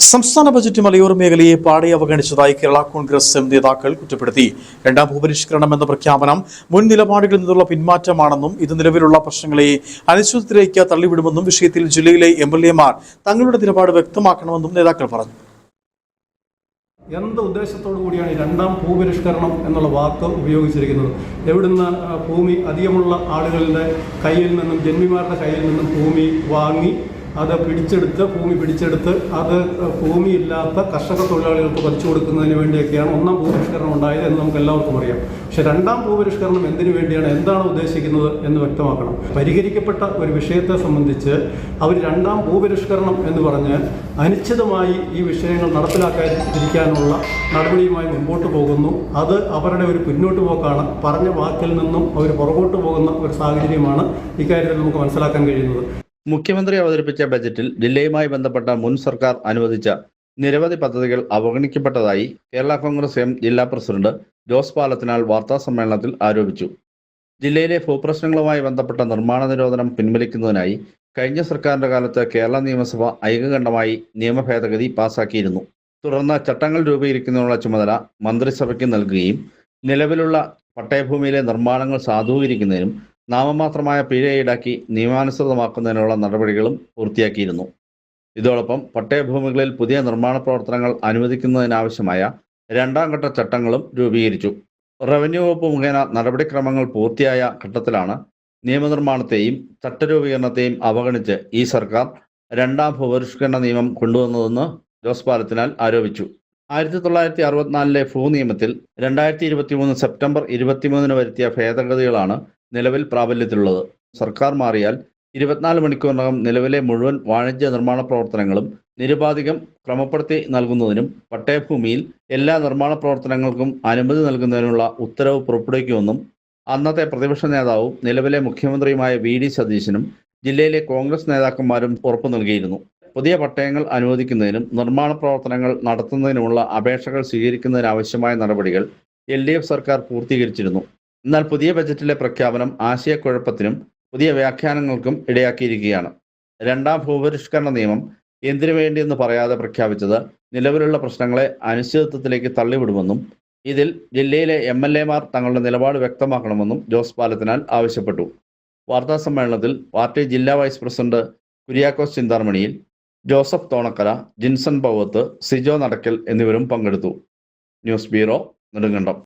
സംസ്ഥാന ബജറ്റ് മലയോര മേഖലയെ പാടെ അവഗണിച്ചതായി കേരള കോൺഗ്രസ് എം നേതാക്കൾ കുറ്റപ്പെടുത്തി. രണ്ടാം ഭൂപരിഷ്കരണം എന്ന പ്രഖ്യാപനം മുൻ നിലപാടുകളിൽ നിന്നുള്ള പിന്മാറ്റമാണെന്നും ഇത് നിലവിലുള്ള പ്രശ്നങ്ങളെ അനിശ്ചിതത്തിലേക്ക് തള്ളിവിടുമെന്നും വിഷയത്തിൽ ജില്ലയിലെ എംഎൽഎമാർ തങ്ങളുടെ നിലപാട് വ്യക്തമാക്കണമെന്നും നേതാക്കൾ പറഞ്ഞു. എന്ത് ഉദ്ദേശത്തോടു കൂടിയാണ് ഈ രണ്ടാം ഭൂപരിഷ്കരണം എന്നുള്ള വാക്ക് ഉപയോഗിച്ചിരിക്കുന്നത്? എവിടുന്ന് ഭൂമി അധികമുള്ള ആളുകളുടെ കയ്യിൽ നിന്നും ജന്മിമാരുടെ കയ്യിൽ നിന്നും ഭൂമി വാങ്ങി അത് ഭൂമി പിടിച്ചെടുത്ത് അത് ഭൂമിയില്ലാത്ത കർഷക തൊഴിലാളികൾക്ക് പതിച്ചു കൊടുക്കുന്നതിന് വേണ്ടിയൊക്കെയാണ് ഒന്നാം ഭൂപരിഷ്കരണം ഉണ്ടായത് എന്ന് നമുക്ക് എല്ലാവർക്കും അറിയാം. പക്ഷേ രണ്ടാം ഭൂപരിഷ്കരണം എന്തിനു വേണ്ടിയാണ്, എന്താണ് ഉദ്ദേശിക്കുന്നത് എന്ന് വ്യക്തമാക്കണം. പരിഹരിക്കപ്പെട്ട ഒരു വിഷയത്തെ സംബന്ധിച്ച് അവർ രണ്ടാം ഭൂപരിഷ്കരണം എന്ന് പറഞ്ഞ് അനിശ്ചിതമായി ഈ വിഷയങ്ങൾ നടപ്പിലാക്കാതിരിക്കാനുള്ള നടപടിയുമായി മുമ്പോട്ട് പോകുന്നു. അത് അവരുടെ ഒരു പിന്നോട്ട് പോക്കാണ്. പറഞ്ഞ വാക്കിൽ നിന്നും അവർ പുറകോട്ട് പോകുന്ന ഒരു സാഹചര്യമാണ് ഇക്കാര്യത്തിൽ നമുക്ക് മനസ്സിലാക്കാൻ കഴിയുന്നത്. മുഖ്യമന്ത്രി അവതരിപ്പിച്ച ബജറ്റിൽ ജില്ലയുമായി ബന്ധപ്പെട്ട മുൻ സർക്കാർ അനുവദിച്ച നിരവധി പദ്ധതികൾ അവഗണിക്കപ്പെട്ടതായി കേരള കോൺഗ്രസ് എം ജില്ലാ പ്രസിഡന്റ് ജോസ് പാലത്തിനാൽ വാർത്താസമ്മേളനത്തിൽ ആരോപിച്ചു. ജില്ലയിലെ ഭൂപ്രശ്നങ്ങളുമായി ബന്ധപ്പെട്ട നിർമ്മാണ നിരോധനം പിൻവലിക്കുന്നതിനായി കഴിഞ്ഞ സർക്കാരിന്റെ കാലത്ത് കേരള നിയമസഭ ഐകകണ്ഠമായി നിയമ ഭേദഗതി പാസാക്കിയിരുന്നു. തുടർന്ന് ചട്ടങ്ങൾ രൂപീകരിക്കുന്നതിനുള്ള ചുമതല മന്ത്രിസഭയ്ക്ക് നൽകുകയും നിലവിലുള്ള പട്ടയഭൂമിയിലെ നിർമ്മാണങ്ങൾ സാധൂകരിക്കുന്നതിനും നാമമാത്രമായ പിഴ ഈടാക്കി നിയമാനുസൃതമാക്കുന്നതിനുള്ള നടപടികളും പൂർത്തിയാക്കിയിരുന്നു. ഇതോടൊപ്പം പട്ടയഭൂമികളിൽ പുതിയ നിർമ്മാണ പ്രവർത്തനങ്ങൾ അനുവദിക്കുന്നതിനാവശ്യമായ രണ്ടാം ഘട്ട ചട്ടങ്ങളും രൂപീകരിച്ചു. റവന്യൂ വകുപ്പ് മുഖേന നടപടിക്രമങ്ങൾ പൂർത്തിയായ ഘട്ടത്തിലാണ് നിയമനിർമ്മാണത്തെയും ചട്ടരൂപീകരണത്തെയും അവഗണിച്ച് ഈ സർക്കാർ രണ്ടാം ഭൂപരിഷ്കരണ നിയമം കൊണ്ടുവന്നതെന്ന് ജോസ് പാലത്തിനാൽ ആരോപിച്ചു. 1964 ഭൂനിയമത്തിൽ 2023 സെപ്റ്റംബർ 23 വരുത്തിയ ഭേദഗതികളാണ് നിലവിൽ പ്രാബല്യത്തിലുള്ളത്. സർക്കാർ മാറിയാൽ 24 മണിക്കൂറിനകം നിലവിലെ മുഴുവൻ വാണിജ്യ നിർമ്മാണ പ്രവർത്തനങ്ങളും നിരുപാധികം ക്രമപ്പെടുത്തി നൽകുന്നതിനും പട്ടയഭൂമിയിൽ എല്ലാ നിർമ്മാണ പ്രവർത്തനങ്ങൾക്കും അനുമതി നൽകുന്നതിനുള്ള ഉത്തരവ് പുറപ്പെടുവിക്കുമെന്നും അന്നത്തെ പ്രതിപക്ഷ നേതാവും നിലവിലെ മുഖ്യമന്ത്രിയുമായ VD സതീശനും ജില്ലയിലെ കോൺഗ്രസ് നേതാക്കന്മാരും ഉറപ്പു നൽകിയിരുന്നു. പുതിയ പട്ടയങ്ങൾ അനുവദിക്കുന്നതിനും നിർമ്മാണ പ്രവർത്തനങ്ങൾ നടത്തുന്നതിനുമുള്ള അപേക്ഷകൾ സ്വീകരിക്കുന്നതിനാവശ്യമായ നടപടികൾ LDF സർക്കാർ പൂർത്തീകരിച്ചിരുന്നു. എന്നാൽ പുതിയ ബജറ്റിലെ പ്രഖ്യാപനം ആശയക്കുഴപ്പത്തിനും പുതിയ വ്യാഖ്യാനങ്ങൾക്കും ഇടയാക്കിയിരിക്കുകയാണ്. രണ്ടാം ഭൂപരിഷ്കരണ നിയമം എന്തിനു വേണ്ടിയെന്ന് പറയാതെ പ്രഖ്യാപിച്ചത് നിലവിലുള്ള പ്രശ്നങ്ങളെ അനിശ്ചിതത്വത്തിലേക്ക് തള്ളിവിടുമെന്നും ഇതിൽ ജില്ലയിലെ MLAമാർ തങ്ങളുടെ നിലപാട് വ്യക്തമാക്കണമെന്നും ജോസ് പാലത്തിനാൽ ആവശ്യപ്പെട്ടു. വാർത്താസമ്മേളനത്തിൽ പാർട്ടി ജില്ലാ വൈസ് പ്രസിഡന്റ് കുര്യാക്കോസ് ചിന്താമണിയിൽ, ജോസഫ് തോണക്കര, ജിൻസൺ പൗവത്ത്, സിജോ നടക്കൽ എന്നിവരും പങ്കെടുത്തു. News bureau, Nedumkandam.